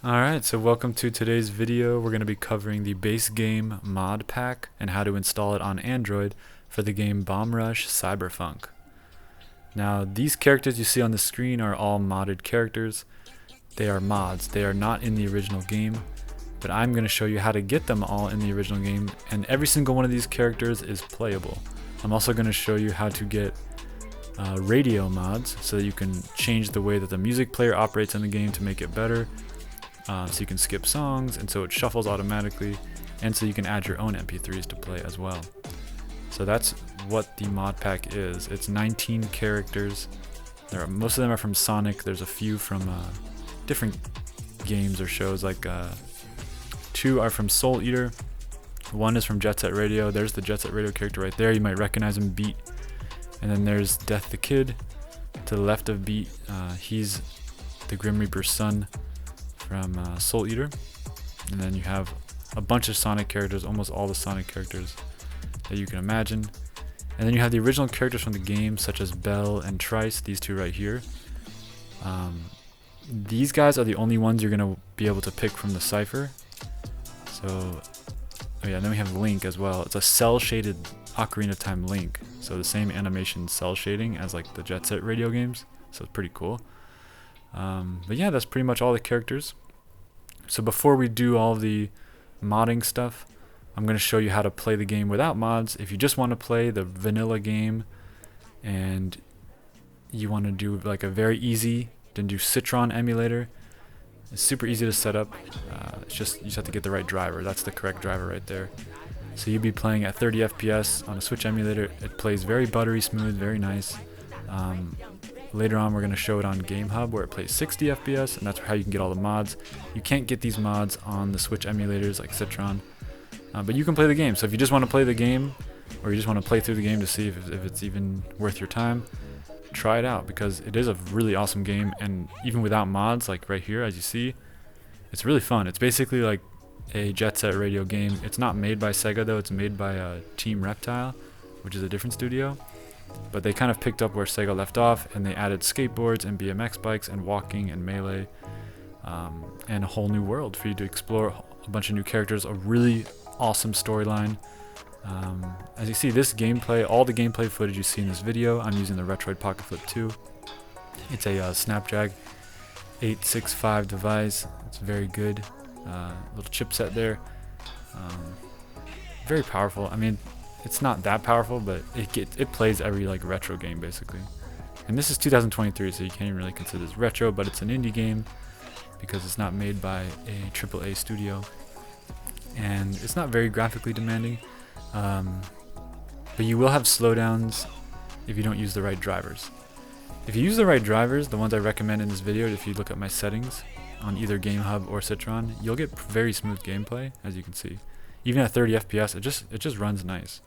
Alright, so welcome to today's video. We're going to be covering the base game mod pack and how to install it on Android for the game Bomb Rush Cyberfunk. Now, these characters you see on the screen are all modded characters. They are mods. They are not in the original game, but I'm going to show you how to get them all in the original game, and every single one of these characters is playable. I'm also going to show you how to get radio mods so that you can change the way that the music player operates in the game to make it better. So you can skip songs, and so it shuffles automatically, and so you can add your own MP3s to play as well. So that's what the mod pack is. It's 19 characters. Most of them are from Sonic. There's a few from different games or shows, like 2 are from Soul Eater. 1 is from Jet Set Radio. There's the Jet Set Radio character right there. You might recognize him, Beat. And then there's Death the Kid to the left of Beat. He's the Grim Reaper's son from Soul Eater. And then you have a bunch of Sonic characters, almost all the Sonic characters that you can imagine. And then you have the original characters from the game, such as Bel and Tryce, these two right here. These guys are the only ones you're going to be able to pick from the Cypher. So, oh yeah, and then we have Link as well. It's a cell-shaded Ocarina of Time Link. So the same animation cell shading as like the Jet Set Radio games. So it's pretty cool. But yeah, that's pretty much all the characters. So before we do all the modding stuff, I'm going to show you how to play the game without mods. If you just want to play the vanilla game and you want to do like a very easy, then do Citron emulator. It's super easy to set up. It's just you just have to get the right driver. That's the correct driver right there. So you'll be playing at 30 FPS on a Switch emulator. It plays very buttery smooth, very nice. Later on, we're going to show it on Gamehub, where it plays 60 FPS, and that's how you can get all the mods. You can't get these mods on the Switch emulators like Citron, but you can play the game. So if you just want to play the game, or you just want to play through the game to see if it's even worth your time, try it out, because it is a really awesome game. And even without mods, like right here, as you see, it's really fun. It's basically like a Jet Set Radio game. It's not made by Sega though. It's made by Team Reptile, which is a different studio. But they kind of picked up where Sega left off, and they added skateboards and BMX bikes and walking and melee, and a whole new world for you to explore. A bunch of new characters, a really awesome storyline. As you see, this gameplay, all the gameplay footage you see in this video, I'm using the Retroid Pocket Flip 2. It's a Snapdragon 865 device. It's very good. Little chipset there. Very powerful. I mean, it's not that powerful, but it plays every like retro game basically. And this is 2023, so you can't even really consider this retro, but it's an indie game because it's not made by a AAA studio, and it's not very graphically demanding. But you will have slowdowns if you don't use the right drivers. If you use the right drivers, the ones I recommend in this video, if you look at my settings on either Gamehub or Citron, you'll get very smooth gameplay, as you can see. Even at 30 FPS, it just runs nice.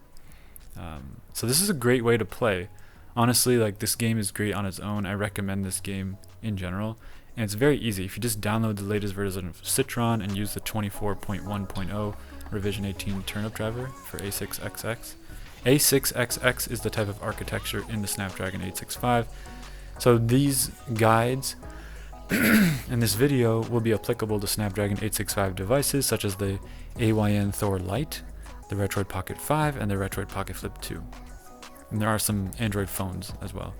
So this is a great way to play. Honestly, like, this game is great on its own. I recommend this game in general, and it's very easy. If you just download the latest version of Citron and use the 24.1.0 revision 18 turnip driver for A6XX. A6XX is the type of architecture in the Snapdragon 865. So these guides in this video will be applicable to Snapdragon 865 devices such as the AYN Thor Lite, the Retroid Pocket 5, and the Retroid Pocket Flip 2. And there are some Android phones as well.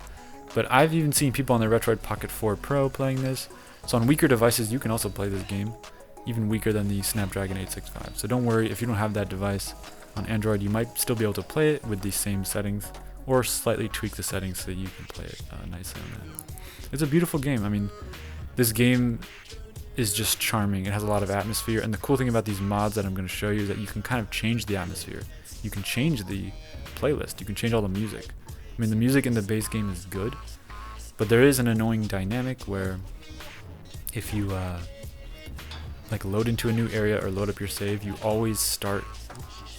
But I've even seen people on the Retroid Pocket 4 Pro playing this. So on weaker devices, you can also play this game, even weaker than the Snapdragon 865. So don't worry, if you don't have that device on Android, you might still be able to play it with these same settings, or slightly tweak the settings so you can play it nicely on that. It's a beautiful game. I mean, this game is just charming. It has a lot of atmosphere, and the cool thing about these mods that I'm going to show you is that you can kind of change the atmosphere. You can change the playlist. You can change all the music. I mean, the music in the base game is good, but there is an annoying dynamic where if you like load into a new area or load up your save, you always start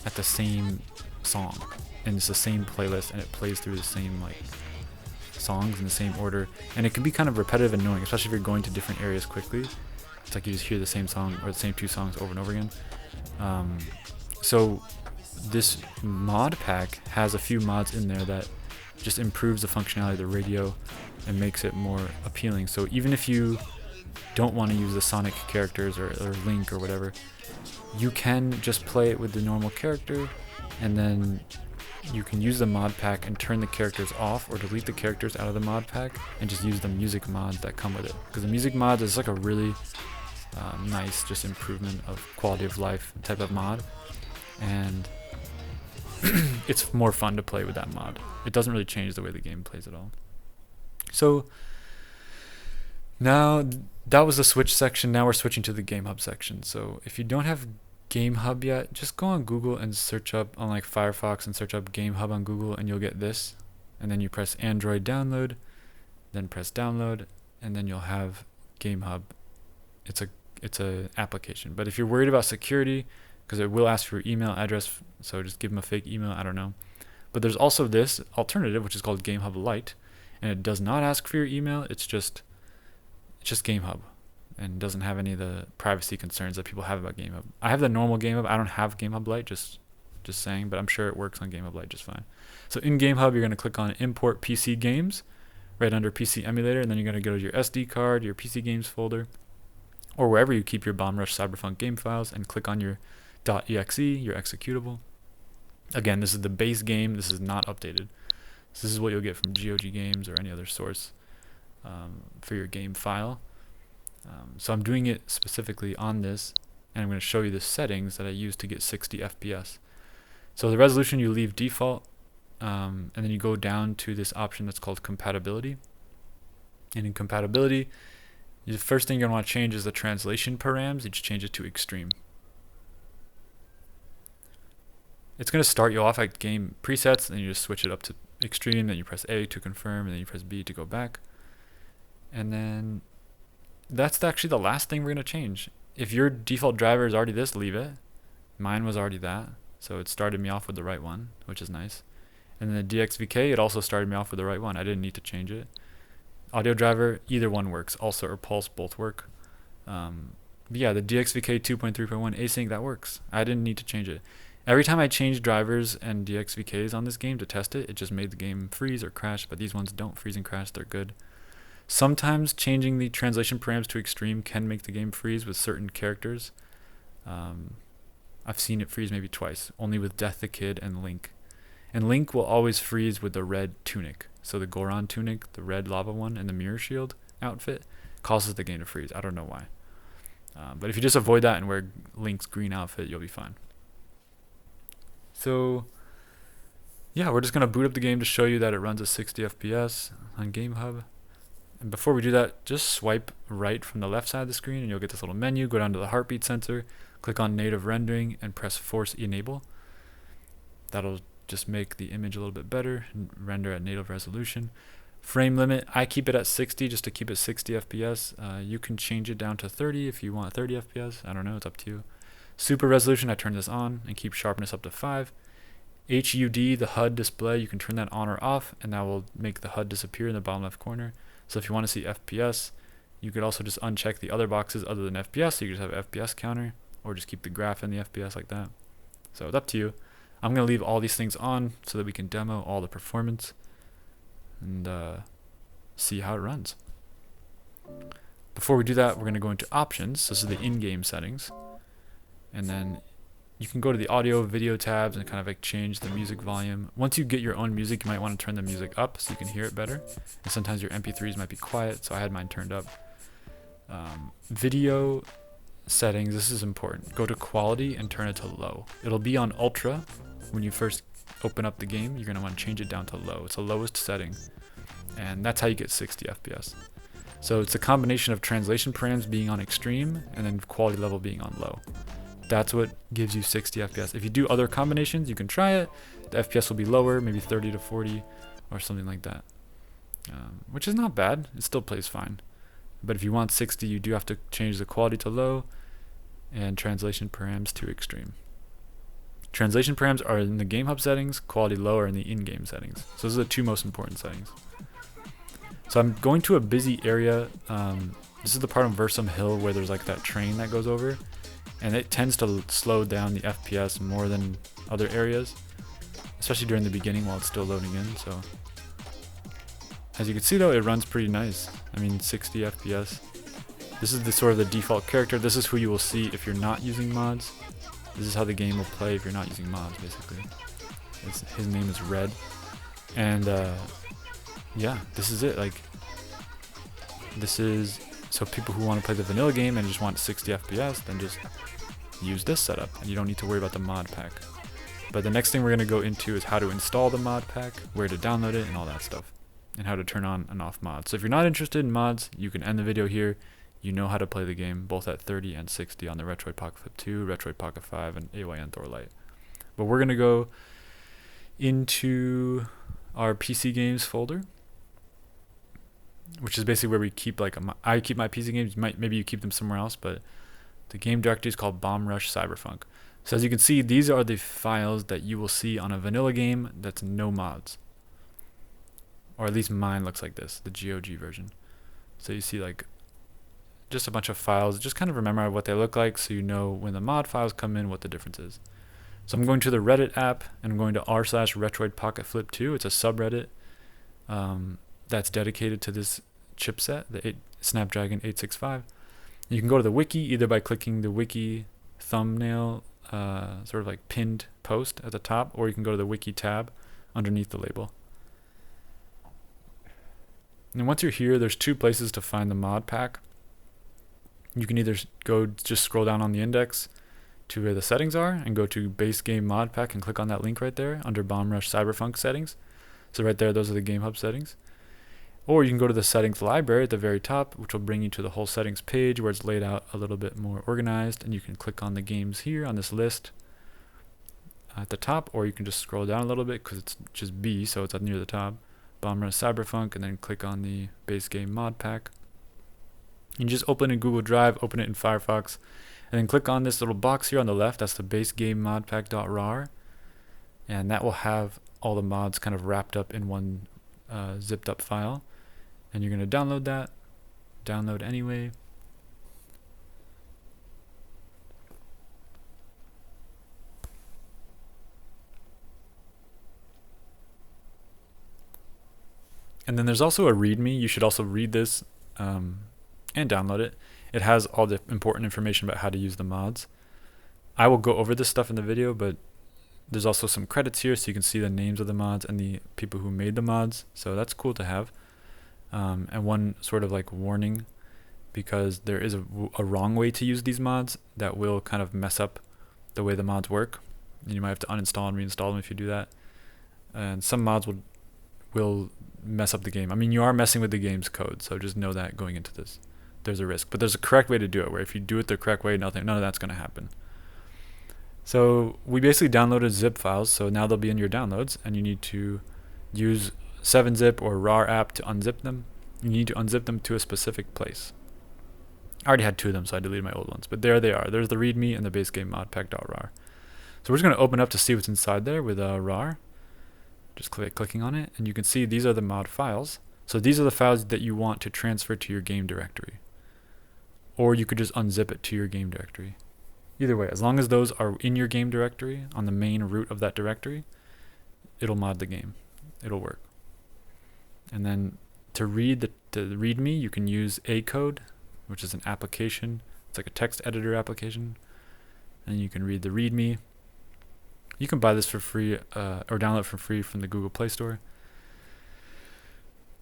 at the same song, and it's the same playlist, and it plays through the same like songs in the same order, and it can be kind of repetitive and annoying, especially if you're going to different areas quickly. It's like you just hear the same song or the same 2 songs over and over again. So this mod pack has a few mods in there that just improves the functionality of the radio and makes it more appealing. So even if you don't want to use the Sonic characters or Link or whatever, you can just play it with the normal character, and then you can use the mod pack and turn the characters off or delete the characters out of the mod pack and just use the music mods that come with it. Because the music mods is like a really nice just improvement of quality of life type of mod, and it's more fun to play with that mod. It doesn't really change the way the game plays at all. So now that was the Switch section. Now we're switching to the Gamehub section. So if you don't have Gamehub yet, just go on Google and search up on like Firefox and search up Gamehub on Google, and you'll get this. And then you press Android download, then press download, and then you'll have Gamehub. It's a application. But if you're worried about security, because it will ask for your email address, so just give them a fake email, I don't know. But there's also this alternative, which is called Gamehub Lite, and it does not ask for your email. It's just Gamehub, and doesn't have any of the privacy concerns that people have about Gamehub. I have the normal Gamehub. I don't have Gamehub Lite, just saying, but I'm sure it works on Gamehub Lite just fine. So in Gamehub, you're going to click on Import PC Games right under PC Emulator, and then you're going to go to your SD card, your PC Games folder, or wherever you keep your Bomb Rush Cyberfunk game files, and click on your .exe, your executable. Again, this is the base game. This is not updated. So this is what you'll get from GOG Games or any other source for your game file. So I'm doing it specifically on this, and I'm going to show you the settings that I use to get 60 FPS. So the resolution you leave default, and then you go down to this option that's called compatibility. And in compatibility, the first thing you're going to want to change is the translation params. You just change it to extreme. It's going to start you off at game presets, and then you just switch it up to extreme, then you press A to confirm, and then you press B to go back. And then that's actually the last thing we're going to change. If your default driver is already this, leave it. Mine was already that, so it started me off with the right one, which is nice. And then the DXVK, it also started me off with the right one. I didn't need to change it. Audio driver, either one works. Also or pulse, both work. But yeah, the DXVK 2.3.1 async, that works. I didn't need to change it. Every time I changed drivers and DXVKs on this game to test it, it just made the game freeze or crash, but these ones don't freeze and crash, they're good. Sometimes changing the translation params to extreme can make the game freeze with certain characters. I've seen it freeze maybe twice, only with Death the Kid and Link. And Link will always freeze with the red tunic. So the Goron tunic, the red lava one, and the mirror shield outfit causes the game to freeze. I don't know why. But if you just avoid that and wear Link's green outfit, you'll be fine. So yeah, we're just going to boot up the game to show you that it runs at 60 FPS on Gamehub. And before we do that, just swipe right from the left side of the screen and you'll get this little menu. Go down to the heartbeat sensor, click on native rendering, and press force enable. That'll just make the image a little bit better and render at native resolution. Frame limit, I keep it at 60 just to keep it 60 FPS. You can change it down to 30 if you want 30 FPS. I don't know, it's up to you. Super resolution, I turn this on and keep sharpness up to 5. HUD, the HUD display, you can turn that on or off, and that will make the HUD disappear in the bottom left corner. So if you want to see FPS, you could also just uncheck the other boxes other than FPS, so you just have FPS counter, or just keep the graph in the FPS like that. So it's up to you. I'm going to leave all these things on so that we can demo all the performance and see how it runs. Before we do that, we're going to go into options. This is the in-game settings. And then you can go to the audio, video tabs and kind of like change the music volume. Once you get your own music, you might want to turn the music up so you can hear it better. And sometimes your MP3s might be quiet, so I had mine turned up. Video settings, this is important. Go to quality and turn it to low. It'll be on ultra when you first open up the game. You're going to want to change it down to low. It's the lowest setting. And that's how you get 60 FPS. So it's a combination of translation params being on extreme and then quality level being on low. That's what gives you 60 FPS. If you do other combinations, you can try it. The FPS will be lower, maybe 30 to 40 or something like that, which is not bad. It still plays fine. But if you want 60, you do have to change the quality to low and translation params to extreme. Translation params are in the Gamehub settings, quality low are in the in-game settings. So those are the two most important settings. So I'm going to a busy area. This is the part on Versum Hill where there's like that train that goes over. And it tends to slow down the FPS more than other areas, especially during the beginning while it's still loading in. So as you can see though, it runs pretty nice. I mean, 60 FPS. This is the sort of the default character. This is who you will see if you're not using mods. This is how the game will play if you're not using mods, basically. His name is Red. And yeah, this is it. Like, this is, so people who want to play the vanilla game and just want 60 FPS, then just use this setup, and you don't need to worry about the mod pack. But the next thing we're going to go into is how to install the mod pack, where to download it, and all that stuff, and how to turn on and off mods. So if you're not interested in mods, you can end the video here. You know how to play the game, both at 30 and 60 on the Retroid Pocket Flip 2, Retroid Pocket 5, and AYN Thor Lite. But we're going to go into our PC games folder, which is basically where we keep, like, I keep my PC games. Maybe you keep them somewhere else, but the game directory is called Bomb Rush Cyberfunk. So as you can see, these are the files that you will see on a vanilla game that's no mods. Or at least mine looks like this, the GOG version. So you see, like, just a bunch of files. Just kind of remember what they look like so you know when the mod files come in what the difference is. So I'm going to the Reddit app, and I'm going to r/Retroid Pocket Flip 2. It's a subreddit that's dedicated to this chipset, the Snapdragon 865. You can go to the wiki either by clicking the wiki thumbnail, sort of like pinned post at the top, or you can go to the wiki tab underneath the label. And once you're here, there's two places to find the mod pack. You can either just scroll down on the index to where the settings are and go to base game mod pack and click on that link right there under Bomb Rush Cyberfunk settings. So right there, those are the Gamehub settings. Or you can go to the settings library at the very top, which will bring you to the whole settings page where it's laid out a little bit more organized, and you can click on the games here on this list at the top, or you can just scroll down a little bit because it's just B, so it's up near the top, Bomb Rush Cyberfunk, and then click on the base game mod pack. You can just open in Google Drive, open it in Firefox, and then click on this little box here on the left. That's the base game modpack.rar, and that will have all the mods kind of wrapped up in one zipped up file. And you're going to download that. Download anyway. And then there's also a README. You should also read this and download it. It has all the important information about how to use the mods. I will go over this stuff in the video, but there's also some credits here so you can see the names of the mods and the people who made the mods. So that's cool to have. And one sort of like warning, because there is a wrong way to use these mods that will kind of mess up the way the mods work. And you might have to uninstall and reinstall them if you do that. And some mods will mess up the game. I mean, you are messing with the game's code, so just know that going into this. There's a risk. But there's a correct way to do it, where if you do it the correct way, none of that's going to happen. So we basically downloaded zip files, so now they'll be in your downloads, and you need to use 7-zip or RAR app to unzip them. You need to unzip them to a specific place. I already had two of them, so I deleted my old ones. But there they are. There's the README and the base game modpack.rar. So we're just going to open up to see what's inside there with RAR. Just clicking on it, and you can see these are the mod files. So these are the files that you want to transfer to your game directory. Or you could just unzip it to your game directory. Either way, as long as those are in your game directory, on the main root of that directory, it'll mod the game. It'll work. And then to read the README, you can use Acode, which is an application. It's like a text editor application. And you can read the README. You can buy this for free or download it for free from the Google Play Store.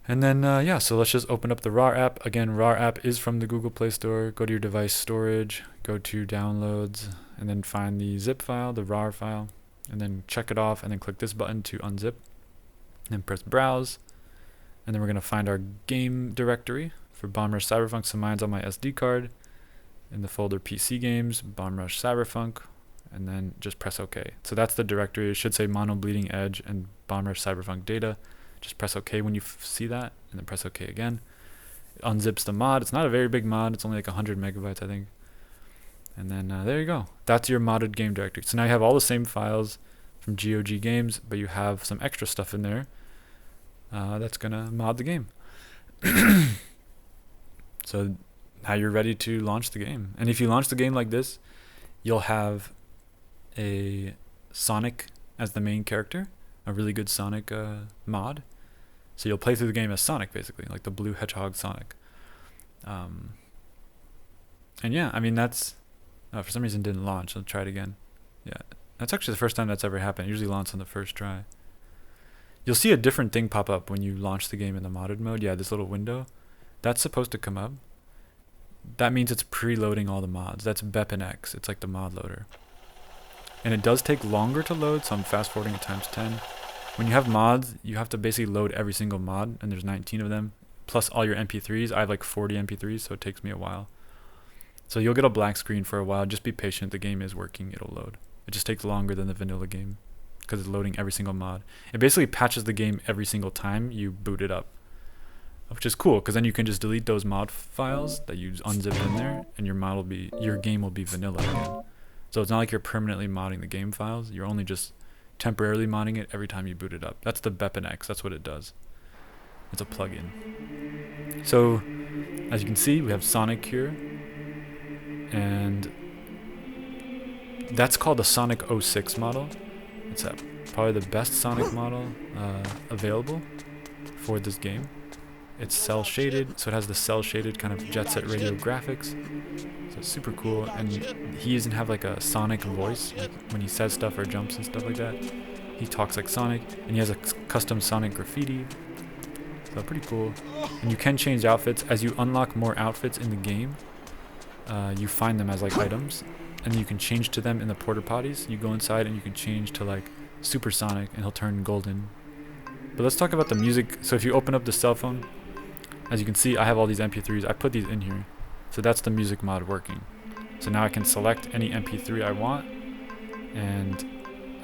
And then, yeah, so let's just open up the RAR app. Again, RAR app is from the Google Play Store. Go to your device storage, go to downloads, and then find the zip file, the RAR file, and then check it off, and then click this button to unzip. Then press browse. And then we're going to find our game directory for Bomb Rush Cyberfunk. So mine's on my SD card in the folder PC games, Bomb Rush Cyberfunk, and then just press OK. So that's the directory. It should say Mono Bleeding Edge and Bomb Rush Cyberfunk data. Just press OK when you see that, and then press OK again. It unzips the mod. It's not a very big mod. It's only like 100 megabytes, I think. And then there you go. That's your modded game directory. So now you have all the same files from GOG games, but you have some extra stuff in there that's going to mod the game. So now you're ready to launch the game. And if you launch the game like this, you'll have a Sonic as the main character, a really good Sonic mod. So you'll play through the game as Sonic, basically, like the blue Hedgehog Sonic. And yeah, I mean, that's... Oh, for some reason it didn't launch. I'll try it again. Yeah, that's actually the first time that's ever happened. It usually launches on the first try. You'll see a different thing pop up when you launch the game in the modded mode. Yeah, this little window. That's supposed to come up. That means it's preloading all the mods. That's BepInEx. It's like the mod loader. And it does take longer to load, so I'm fast forwarding it times 10. When you have mods, you have to basically load every single mod, and there's 19 of them, plus all your MP3s. I have like 40 MP3s, so it takes me a while. So you'll get a black screen for a while. Just be patient. The game is working. It'll load. It just takes longer than the vanilla game because it's loading every single mod. It basically patches the game every single time you boot it up, which is cool because then you can just delete those mod files that you unzip in there, and your game will be vanilla again. So it's not like you're permanently modding the game files. You're only just temporarily modding it every time you boot it up. That's the BepInEx. That's what it does. It's a plugin. So as you can see, we have Sonic here. And that's called the Sonic 06 model. It's probably the best Sonic model available for this game. It's cell shaded, so it has the cell shaded kind of Jet Set Radio graphics. So it's super cool, and he doesn't have like a Sonic voice like when he says stuff or jumps and stuff like that. He talks like Sonic, and he has a custom Sonic graffiti. So pretty cool. And you can change outfits as you unlock more outfits in the game. You find them as like items, and you can change to them in the porta potties. You go inside and you can change to like Super Sonic, and he'll turn golden. But let's talk about the music. So if you open up the cell phone, as you can see, I have all these MP3s. I put these in here, so that's the music mod working. So now I can select any MP3 I want, and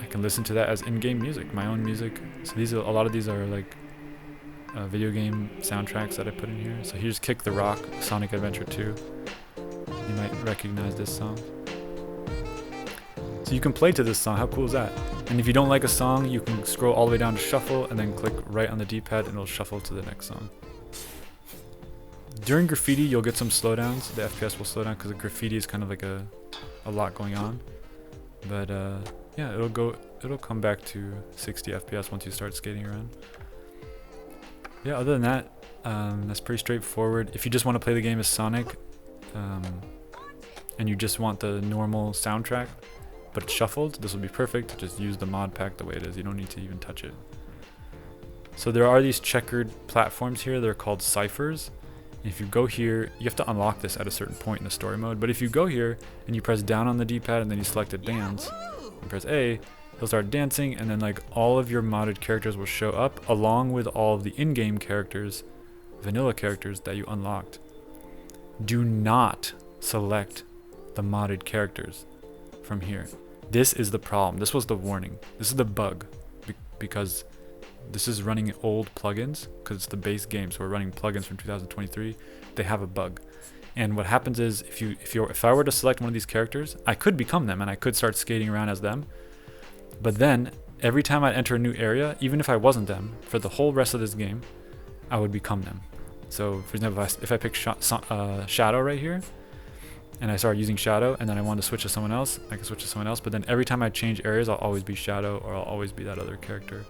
I can listen to that as in-game music, my own music. So a lot of these are like video game soundtracks that I put in here. So here's Kick the Rock, Sonic Adventure 2. You might recognize this song. So you can play to this song. How cool is that? And if you don't like a song, you can scroll all the way down to shuffle and then click right on the D-pad and it'll shuffle to the next song. During graffiti, you'll get some slowdowns. The FPS will slow down because the graffiti is kind of like a lot going on. But yeah, it'll come back to 60 FPS once you start skating around. Yeah, other than that, that's pretty straightforward. If you just want to play the game as Sonic, and you just want the normal soundtrack, but it's shuffled, this will be perfect. Just use the mod pack the way it is. You don't need to even touch it. So there are these checkered platforms here. They're called ciphers. And if you go here, you have to unlock this at a certain point in the story mode. But if you go here and you press down on the D-pad and then you select a dance, and press A, he'll start dancing, and then like all of your modded characters will show up along with all of the in-game characters, vanilla characters that you unlocked. Do not select the modded characters from here. This is the problem. This was the warning. This is the bug, because this is running old plugins, because it's the base game, so we're running plugins from 2023. They have a bug, and what happens is if I were to select one of these characters, I could become them and I could start skating around as them. But then every time I enter a new area, even if I wasn't them, for the whole rest of this game, I would become them. So for example, if I pick Shadow right here, and I start using Shadow, and then I want to switch to someone else, I can switch to someone else, but then every time I change areas, I'll always be Shadow, or I'll always be that other character.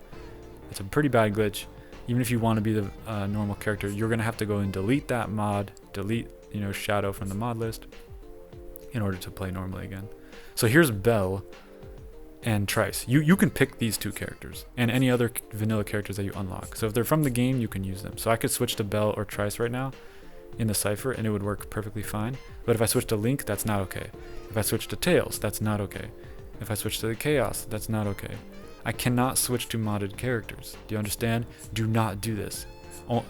It's a pretty bad glitch. Even if you want to be the normal character, you're going to have to go and delete that mod, delete Shadow from the mod list, in order to play normally again. So here's Bel and Tryce. You can pick these two characters and any other vanilla characters that you unlock. So if they're from the game, you can use them. So I could switch to Bel or Tryce right now in the Cypher and it would work perfectly fine. But if I switch to Link, that's not okay. If I switch to Tails, that's not okay. If I switch to the Chaos, that's not okay. I cannot switch to modded characters. Do you understand? Do not do this.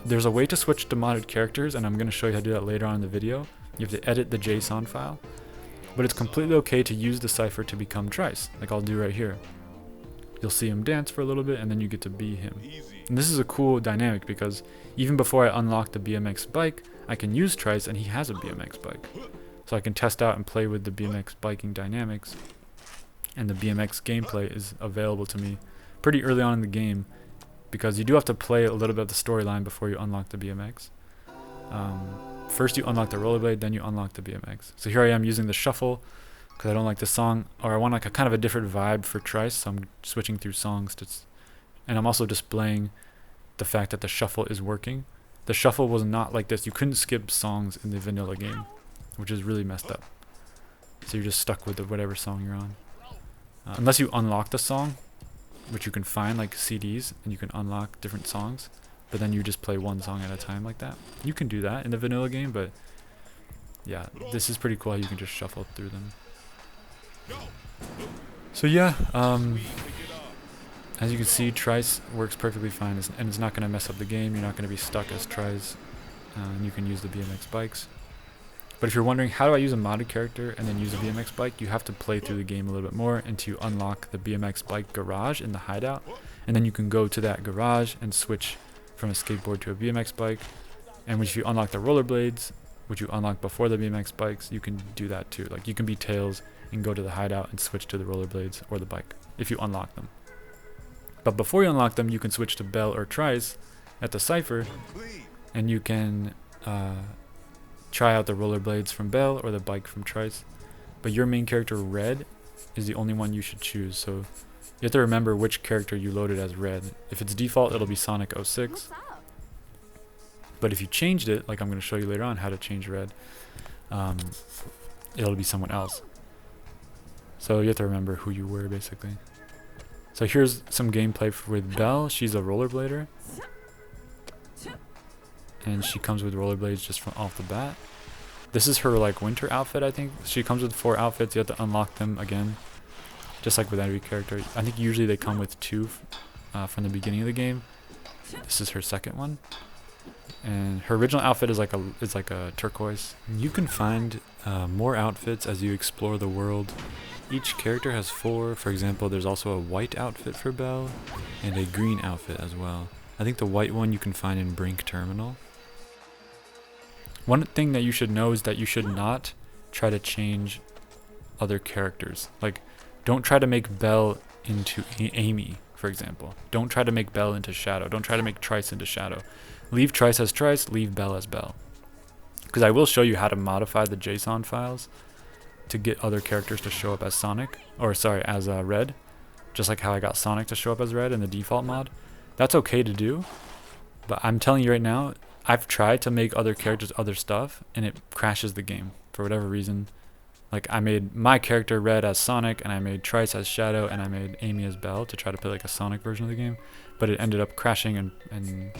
There's a way to switch to modded characters, and I'm going to show you how to do that later on in the video. You have to edit the JSON file. But it's completely okay to use the Cypher to become Tryce, like I'll do right here. You'll see him dance for a little bit, and then you get to be him. And this is a cool dynamic, because even before I unlock the BMX bike, I can use Tryce, and he has a BMX bike. So I can test out and play with the BMX biking dynamics. And the BMX gameplay is available to me pretty early on in the game, because you do have to play a little bit of the storyline before you unlock the BMX. First you unlock the rollerblade, then you unlock the BMX. So here I am using the shuffle because I don't like the song, or I want like a kind of a different vibe for Tryce, so I'm switching through songs and I'm also displaying the fact that the shuffle is working. The shuffle was not like this. You couldn't skip songs in the vanilla game, which is really messed up. So you're just stuck with whatever song you're on. Unless you unlock the song, which you can find like CDs, and you can unlock different songs, but then you just play one song at a time like that. You can do that in the vanilla game, but yeah, this is pretty cool how you can just shuffle through them. So yeah, as you can see, Tryce works perfectly fine, and it's not going to mess up the game. You're not going to be stuck as Tryce, and you can use the BMX bikes. But if you're wondering, how do I use a modded character and then use a BMX bike, you have to play through the game a little bit more until you unlock the BMX bike garage in the hideout, and then you can go to that garage and switch from a skateboard to a BMX bike. And if you unlock the rollerblades, which you unlock before the BMX bikes, you can do that too. Like you can be Tails and go to the hideout and switch to the rollerblades or the bike if you unlock them. But before you unlock them, you can switch to Bel or Tryce at the Cypher, and you can try out the rollerblades from Bel or the bike from Tryce. But your main character, Red, is the only one you should choose. So you have to remember which character you loaded as Red. If it's default, it'll be Sonic 06. But if you changed it, like I'm going to show you later on how to change Red, it'll be someone else. So you have to remember who you were, basically. So here's some gameplay with Bel. She's a rollerblader, and she comes with rollerblades just from off the bat. This is her like winter outfit, I think. She comes with 4 outfits. You have to unlock them again, just like with every character. I think usually they come with 2 from the beginning of the game. This is her second one, and her original outfit is like a turquoise. You can find more outfits as you explore the world. Each character has 4. For example, there's also a white outfit for Bel and a green outfit as well. I think the white one you can find in Brink Terminal. One thing that you should know is that you should not try to change other characters. Like, don't try to make Bel into Amy, for example. Don't try to make Bel into Shadow. Don't try to make Tryce into Shadow. Leave Tryce as Tryce, leave Bel as Bel. Because I will show you how to modify the JSON files to get other characters to show up as Sonic, or sorry, as Red, just like how I got Sonic to show up as Red in the default mod. That's okay to do, but I'm telling you right now, I've tried to make other characters other stuff, and it crashes the game for whatever reason. Like I made my character Red as Sonic, and I made Tryce as Shadow, and I made Amy as Bel to try to play like a Sonic version of the game, but it ended up crashing and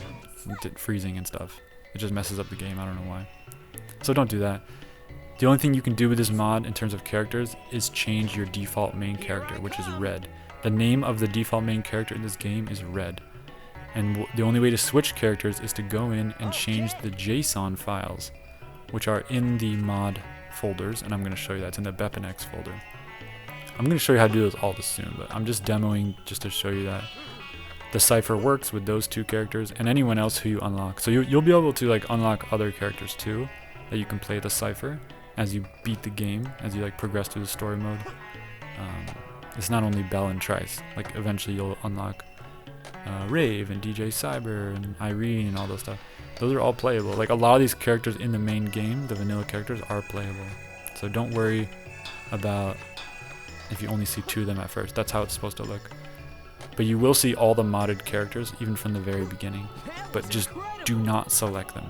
freezing and stuff. It just messes up the game, I don't know why. So don't do that. The only thing you can do with this mod in terms of characters is change your default main character, which is Red. The name of the default main character in this game is Red. And the only way to switch characters is to go in and change the JSON files, which are in the mod folders, and I'm going to show you that. It's in the BepInEx folder. I'm going to show you how to do those all this soon, but I'm just demoing just to show you that the Cypher works with those 2 characters and anyone else who you unlock. So you'll be able to like unlock other characters too that you can play the Cypher as you beat the game, as you like progress through the story mode. It's not only Bel and Tryce. Like eventually you'll unlock Rave and DJ Cyber and Irene and all those stuff. Those are all playable. Like a lot of these characters in the main game, the vanilla characters, are playable. So don't worry about if you only see 2 of them at first. That's how it's supposed to look. But you will see all the modded characters even from the very beginning. But just do not select them.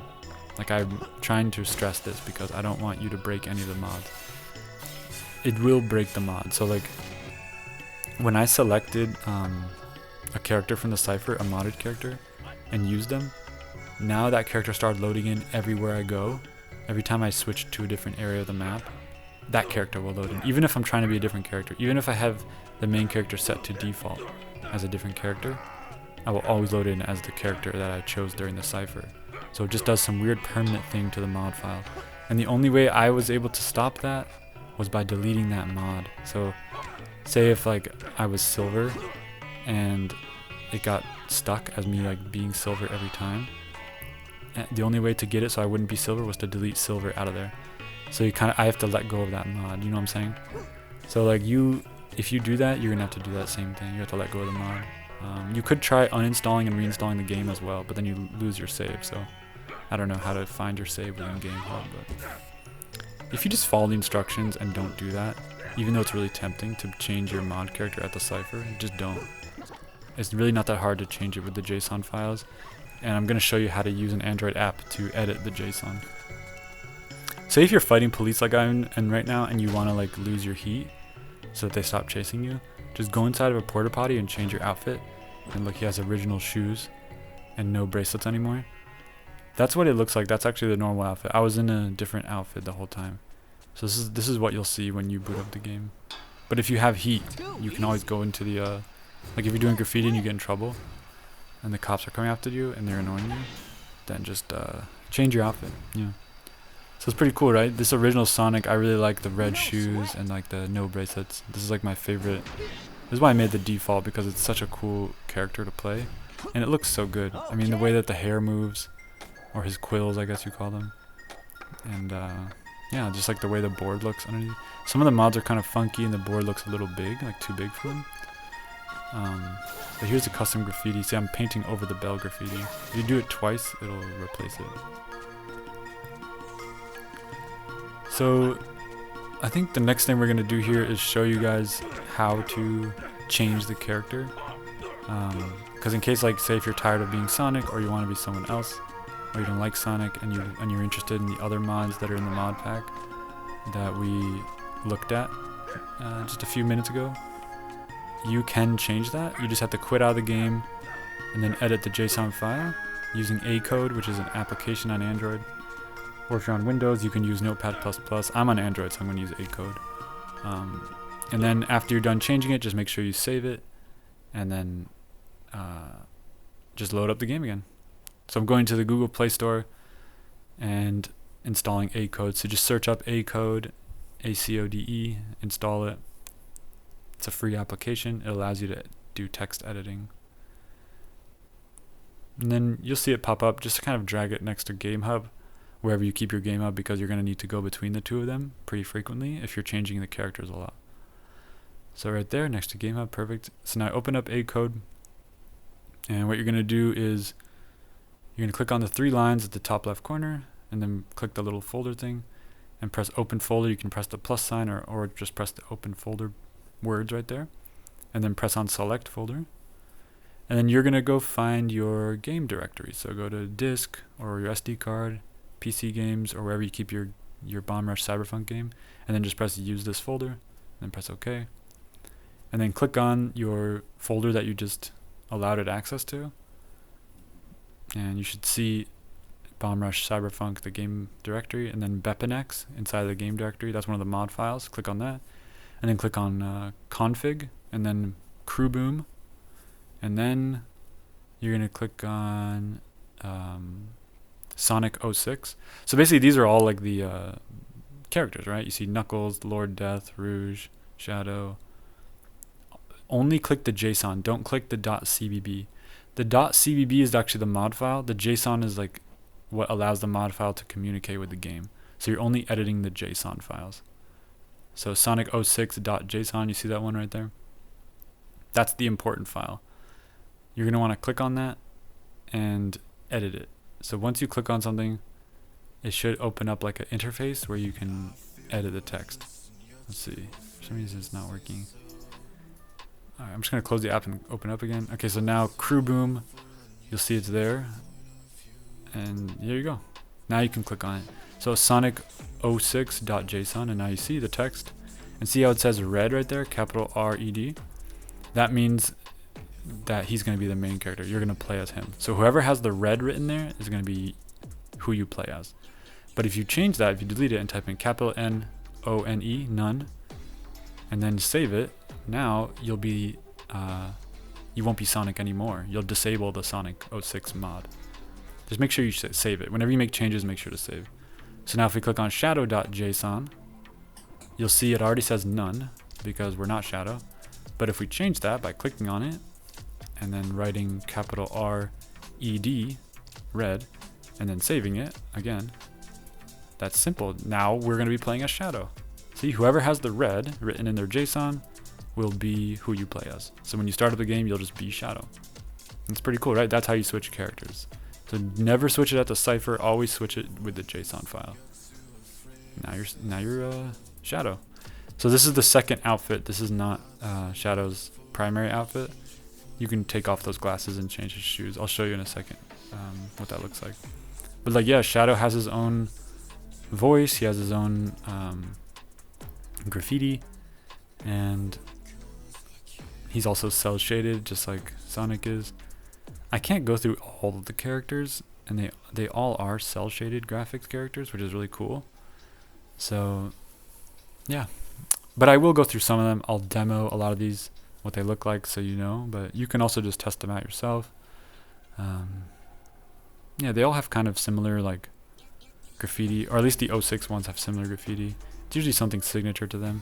Like I'm trying to stress this because I don't want you to break any of the mods. It will break the mod. So like when I selected a character from the Cypher, a modded character, and used them, now that character started loading in everywhere I go. Every time I switch to a different area of the map, that character will load in. Even if I'm trying to be a different character, even if I have the main character set to default as a different character, I will always load in as the character that I chose during the Cypher. So it just does some weird permanent thing to the mod file. And the only way I was able to stop that was by deleting that mod. So say if like I was silver and it got stuck as me like being silver every time, the only way to get it so I wouldn't be silver was to delete silver out of there. So I have to let go of that mod, you know what I'm saying? So like if you do that, you're gonna have to do that same thing. You have to let go of the mod. You could try uninstalling and reinstalling the game as well, but then you lose your save. So I don't know how to find your save within Gamehub, but if you just follow the instructions and don't do that, even though it's really tempting to change your mod character at the Cypher, just don't. It's really not that hard to change it with the JSON files, and I'm going to show you how to use an Android app to edit the JSON. Say if you're fighting police like I'm in right now and you want to like lose your heat so that they stop chasing you, just go inside of a porta potty and change your outfit. And look, he has original shoes and no bracelets anymore. That's what it looks like. That's actually the normal outfit. I was in a different outfit the whole time. So this is what you'll see when you boot up the game. But if you have heat, you can always go into the like if you're doing graffiti and you get in trouble and the cops are coming after you and they're annoying you, then just change your outfit. Yeah. So it's pretty cool, right? This original Sonic, I really like the red shoes and like the no bracelets. This is like my favorite. This is why I made the default, because it's such a cool character to play. And it looks so good. I mean, the way that the hair moves, or his quills, I guess you call them. And yeah, just like the way the board looks underneath. Some of the mods are kind of funky and the board looks a little big, like too big for them. But here's the custom graffiti. See, I'm painting over the Bel graffiti. If you do it twice, it'll replace it. So I think the next thing we're going to do here is show you guys how to change the character. Because in case, like, say if you're tired of being Sonic or you want to be someone else, or you don't like Sonic and you're interested in the other mods that are in the mod pack that we looked at just a few minutes ago, you can change that. You just have to quit out of the game and then edit the JSON file using A code, which is an application on Android. Or if you're on Windows, you can use Notepad++. I'm on Android, so I'm going to use A code. And then after you're done changing it, just make sure you save it and then just load up the game again. So I'm going to the Google Play Store and installing A code. So just search up A code, ACODE, install it. It's a free application. It allows you to do text editing. And then you'll see it pop up. Just kind of drag it next to Gamehub, wherever you keep your Gamehub, because you're going to need to go between the two of them pretty frequently if you're changing the characters a lot. So right there next to Gamehub, perfect. So now open up A code. And what you're going to do is you're going to click on the 3 lines at the top left corner and then click the little folder thing and press open folder. You can press the plus sign or just press the open folder words right there and then press on select folder. And then you're going to go find your game directory. So go to disk or your SD card, PC games, or wherever you keep your Bomb Rush Cyberfunk game, and then just press use this folder and then press OK. And then click on your folder that you just allowed it access to. And you should see Bomb Rush Cyberfunk, the game directory, and then BepInEx inside of the game directory. That's one of the mod files. Click on that. And then click on config, and then Crewboom. And then you're going to click on Sonic 06. So basically these are all like the characters, right? You see Knuckles, Lord Death, Rouge, Shadow. Only click the JSON. Don't click the .cbb. The .cbb is actually the mod file. The JSON is like what allows the mod file to communicate with the game. So you're only editing the JSON files. So Sonic06.json, you see that one right there? That's the important file. You're going to want to click on that and edit it. So once you click on something, it should open up like an interface where you can edit the text. Let's see. For some reason it's not working. Alright, I'm just going to close the app and open up again. Okay, so now Crewboom, you'll see it's there. And there you go. Now you can click on it. So Sonic06.json, and now you see the text. And see how it says red right there, capital R-E-D? That means that he's going to be the main character. You're going to play as him. So whoever has the red written there is going to be who you play as. But if you change that, if you delete it and type in capital N-O-N-E, none, and then save it, now you'll be, you won't be Sonic anymore. You'll disable the Sonic 06 mod. Just make sure you save it. Whenever you make changes, make sure to save. So now if we click on shadow.json, you'll see it already says none because we're not Shadow. But if we change that by clicking on it and then writing capital R-E-D, red, and then saving it again, that's simple. Now we're going to be playing as Shadow. See, whoever has the red written in their JSON will be who you play as. So when you start up the game, you'll just be Shadow. It's pretty cool, right? That's how you switch characters. So never switch it at the Cypher. Always switch it with the JSON file. Now you're Shadow. So this is the second outfit. This is not Shadow's primary outfit. You can take off those glasses and change his shoes. I'll show you in a second what that looks like. But like, yeah, Shadow has his own voice. He has his own graffiti, and he's also cel shaded, just like Sonic is. I can't go through all of the characters, and they all are cel shaded graphics characters, which is really cool. So yeah, but I will go through some of them. I'll demo a lot of these, what they look like, so you know, but you can also just test them out yourself. Yeah, they all have kind of similar like graffiti, or at least the 06 ones have similar graffiti. It's usually something signature to them,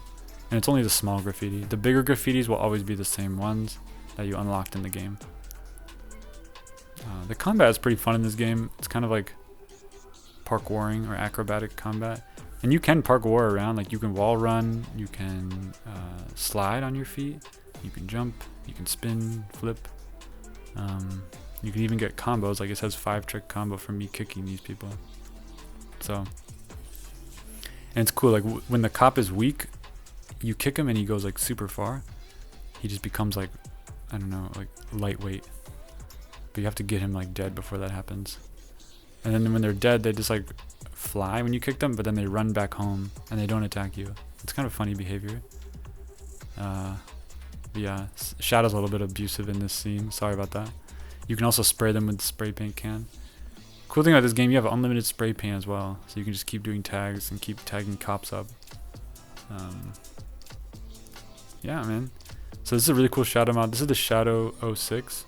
and it's only the small graffiti. The bigger graffitis will always be the same ones that you unlocked in the game. The combat is pretty fun in this game. It's kind of like parkouring or acrobatic combat, and you can parkour around. Like you can wall run, you can slide on your feet, you can jump, you can spin, flip. You can even get combos, like it says 5-trick combo from me kicking these people. So, and it's cool, like when the cop is weak, you kick him and he goes like super far. He just becomes like, I don't know, like lightweight. But you have to get him like dead before that happens. And then when they're dead, they just like fly when you kick them, but then they run back home and they don't attack you. It's kind of funny behavior. But yeah, Shadow's a little bit abusive in this scene. Sorry about that. You can also spray them with the spray paint can. Cool thing about this game, you have unlimited spray paint as well, so you can just keep doing tags and keep tagging cops up. Yeah, man. So this is a really cool Shadow mod. This is the Shadow 06.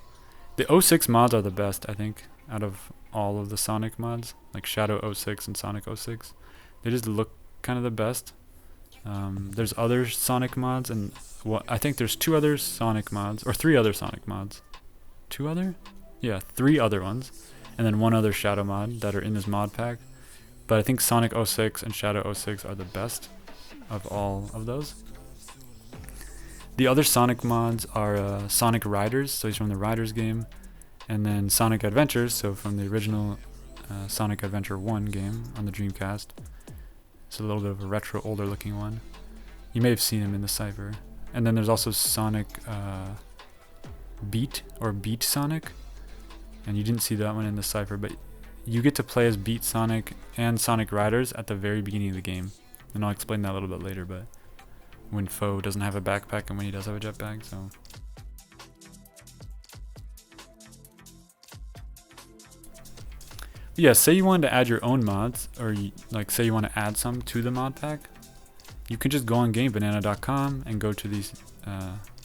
The 06 mods are the best, I think, out of all of the Sonic mods, like Shadow 06 and Sonic 06. They just look kind of the best. There's other Sonic mods, and I think there's 2 other Sonic mods, or 3 other Sonic mods. 2 other? Yeah, 3 other ones, and then 1 other Shadow mod that are in this mod pack. But I think Sonic 06 and Shadow 06 are the best of all of those. The other Sonic mods are Sonic Riders, so he's from the Riders game, and then Sonic Adventures, so from the original Sonic Adventure 1 game on the Dreamcast. It's a little bit of a retro, older looking one. You may have seen him in the Cypher. And then there's also Sonic Beat, or Beat Sonic, and you didn't see that one in the Cypher, but you get to play as Beat Sonic and Sonic Riders at the very beginning of the game, and I'll explain that a little bit later. But when Foe doesn't have a backpack and when he does have a jetpack, so yeah, say you wanted to add your own mods, or like say you want to add some to the mod pack, you can just go on GameBanana.com and go to the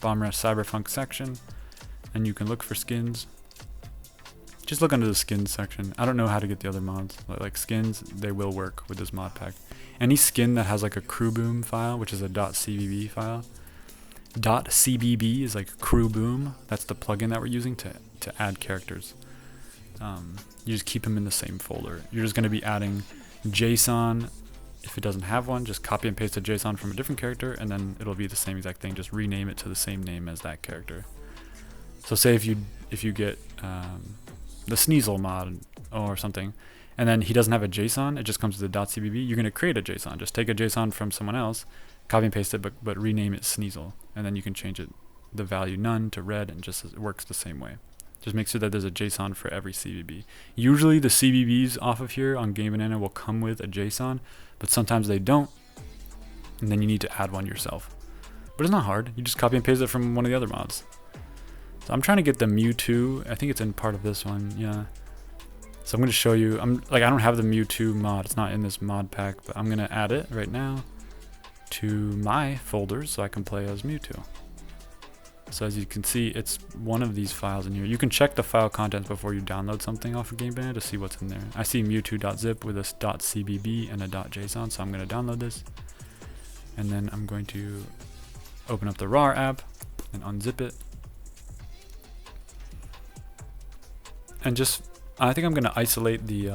Bomb Rush Cyberfunk section, and you can look for skins. Just look under the skins section. I don't know how to get the other mods, but like skins, they will work with this mod pack. Any skin that has like a Crewboom file, which is a .cbb file. .cbb is like Crewboom. That's the plugin that we're using to add characters. You just keep them in the same folder. You're just going to be adding JSON. If it doesn't have one, just copy and paste a JSON from a different character, and then it'll be the same exact thing. Just rename it to the same name as that character. So say if you get the Sneasel mod or something, and then he doesn't have a JSON, it just comes to the .cbb, you're going to create a JSON. Just take a JSON from someone else, copy and paste it, but rename it Sneasel, and then you can change it, the value none to red, and just it works the same way. Just make sure that there's a JSON for every CBB. Usually the CBBs off of here on Game Banana will come with a JSON, but sometimes they don't, and then you need to add one yourself. But it's not hard. You just copy and paste it from one of the other mods. So I'm trying to get the Mewtwo. I think it's in part of this one, yeah. So I'm going to show you. I don't have the Mewtwo mod. It's not in this mod pack, but I'm going to add it right now to my folders so I can play as Mewtwo. So as you can see, it's one of these files in here. You can check the file contents before you download something off of Game Banana to see what's in there. I see Mewtwo.zip with a .cbb and a .json, so I'm going to download this. And then I'm going to open up the RAR app and unzip it. And I think I'm going to isolate the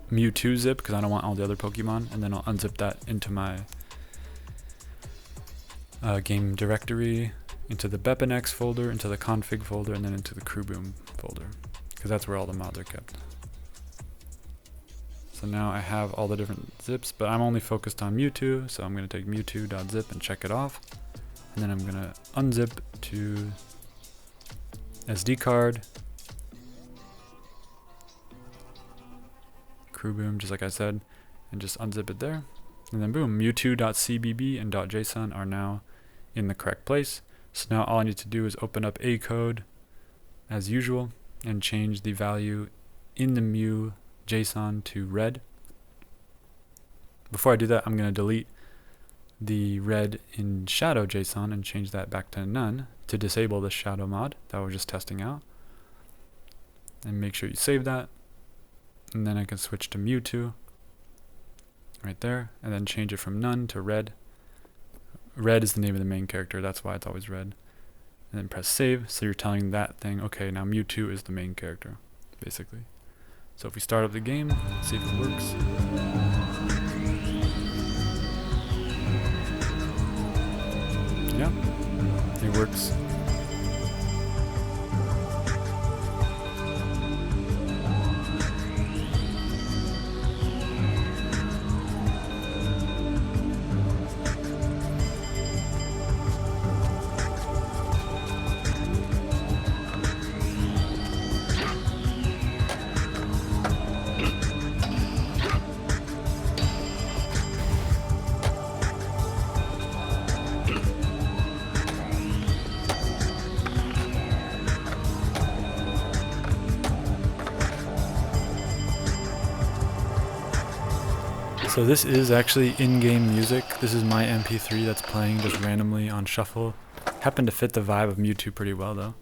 Mewtwo zip because I don't want all the other Pokemon, and then I'll unzip that into my game directory, into the BepInEx folder, into the config folder, and then into the Crewboom folder, because that's where all the mods are kept. So now I have all the different zips, but I'm only focused on Mewtwo, so I'm going to take Mewtwo.zip and check it off, and then I'm going to unzip to SD card, Crewboom, just like I said, and just unzip it there. And then boom, Mewtwo.cbb and .json are now in the correct place. So now all I need to do is open up a code as usual and change the value in the Mew JSON to red. Before I do that, I'm going to delete the red in shadow JSON and change that back to none to disable the shadow mod that we're just testing out. And make sure you save that. And then I can switch to Mewtwo right there, and then change it from none to red. Red is the name of the main character, that's why it's always red. And then press save, so you're telling that thing, okay, now Mewtwo is the main character, basically. So if we start up the game, let's see if it works. Yeah, it works. So this is actually in-game music. This is my MP3 that's playing just randomly on shuffle. Happened to fit the vibe of Mewtwo pretty well though.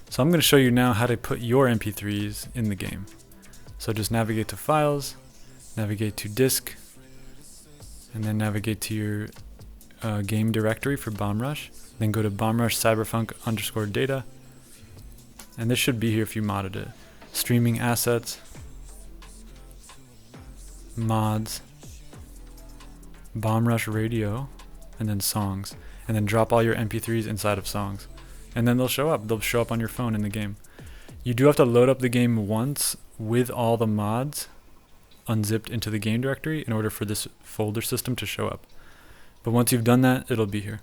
So I'm going to show you now how to put your MP3s in the game. So just navigate to Files, navigate to Disk, and then navigate to your game directory for Bomb Rush. Then go to Bomb Rush Cyberfunk _ data. And this should be here if you modded it. Streaming assets, mods, Bomb Rush Radio, and then songs, and then drop all your MP3s inside of songs, and then they'll show up. They'll show up on your phone in the game. You do have to load up the game once with all the mods unzipped into the game directory in order for this folder system to show up. But once you've done that, it'll be here.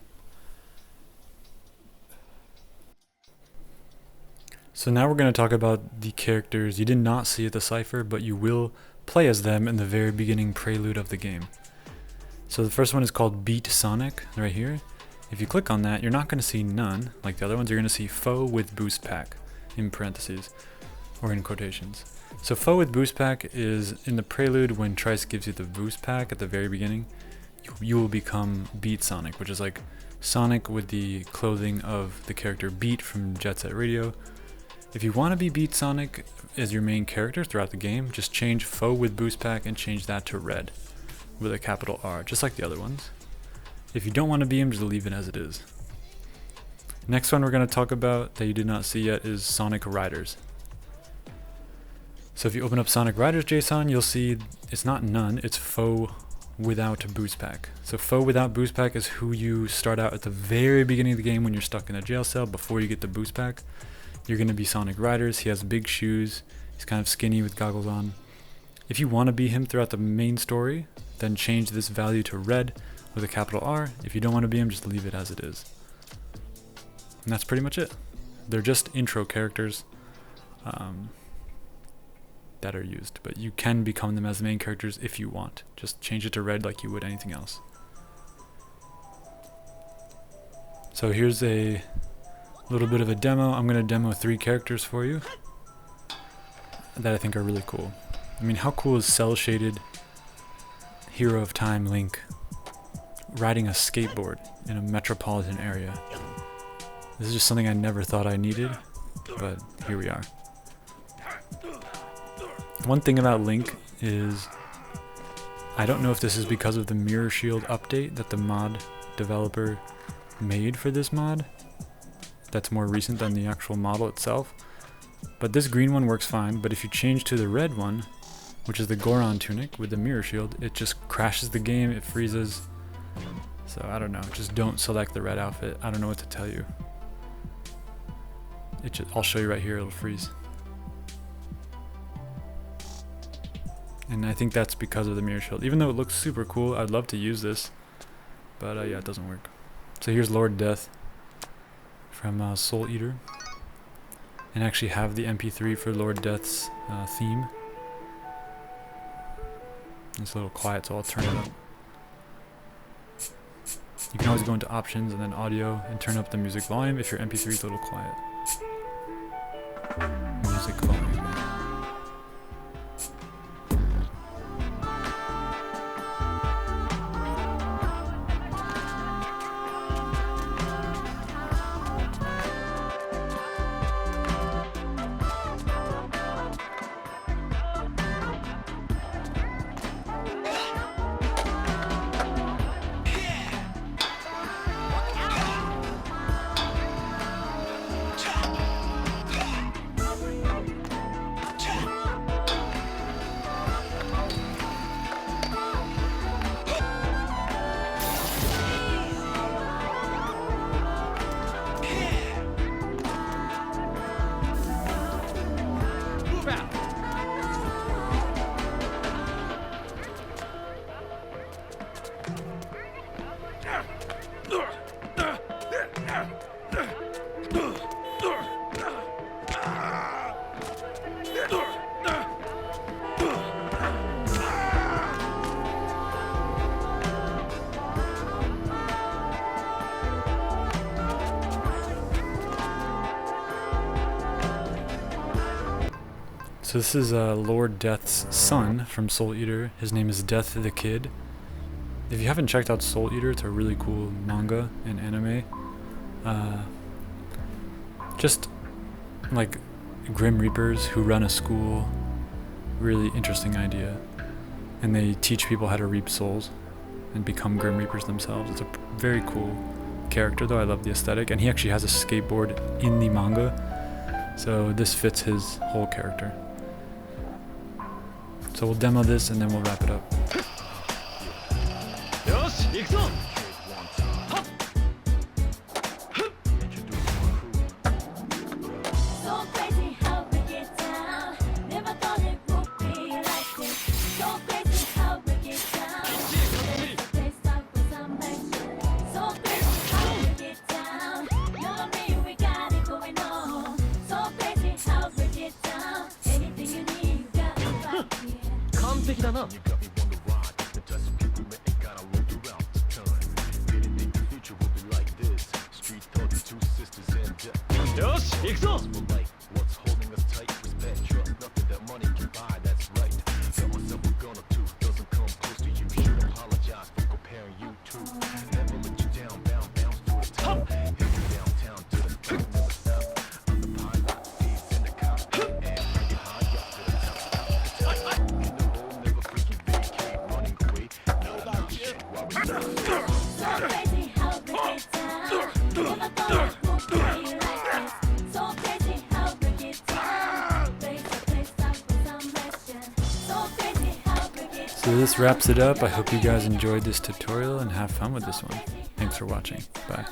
So now we're going to talk about the characters you did not see at the Cypher, but you will play as them in the very beginning prelude of the game. So the first one is called Beat Sonic, right here. If you click on that, you're not going to see none, like the other ones. You're going to see Foe with Boost Pack, in parentheses, or in quotations. So Foe with Boost Pack is in the prelude when Tryce gives you the Boost Pack at the very beginning. You will become Beat Sonic, which is like Sonic with the clothing of the character Beat from Jet Set Radio. If you want to be Beat Sonic as your main character throughout the game, just change Foe with Boost Pack and change that to red with a capital R, just like the other ones. If you don't want to be him, just leave it as it is. Next one we're going to talk about that you did not see yet is Sonic Riders. So if you open up Sonic Riders JSON, you'll see it's not none, it's Foe without Boost Pack. So Foe without Boost Pack is who you start out at the very beginning of the game when you're stuck in a jail cell before you get the Boost Pack. You're going to be Sonic Riders. He has big shoes. He's kind of skinny with goggles on. If you want to be him throughout the main story, then change this value to red with a capital R. If you don't want to be him, just leave it as it is. And that's pretty much it. They're just intro characters that are used, but you can become them as the main characters if you want. Just change it to red like you would anything else. So here's a little bit of a demo. I'm going to demo 3 characters for you that I think are really cool. I mean, how cool is cel-shaded Hero of Time Link riding a skateboard in a metropolitan area? This is just something I never thought I needed, but here we are. One thing about Link is, I don't know if this is because of the Mirror Shield update that the mod developer made for this mod, that's more recent than the actual model itself, but this green one works fine. But if you change to the red one, which is the Goron tunic with the Mirror Shield, it just crashes the game, it freezes. So I don't know, just don't select the red outfit. I don't know what to tell you. I'll show you right here, it'll freeze. And I think that's because of the Mirror Shield. Even though it looks super cool, I'd love to use this, but yeah, it doesn't work. So here's Lord Death from Soul Eater, and actually have the MP3 for Lord Death's theme. It's a little quiet, so I'll turn it up. You can always go into options and then audio and turn up the music volume if your MP3 is a little quiet. Music volume. So this is Lord Death's son from Soul Eater. His name is Death the Kid. If you haven't checked out Soul Eater, it's a really cool manga and anime. Just like Grim Reapers who run a school. Really interesting idea. And they teach people how to reap souls and become Grim Reapers themselves. It's a very cool character though. I love the aesthetic. And he actually has a skateboard in the manga. So this fits his whole character. So we'll demo this and then we'll wrap it up. So this wraps it up. I hope you guys enjoyed this tutorial and have fun with this one. Thanks for watching. Bye.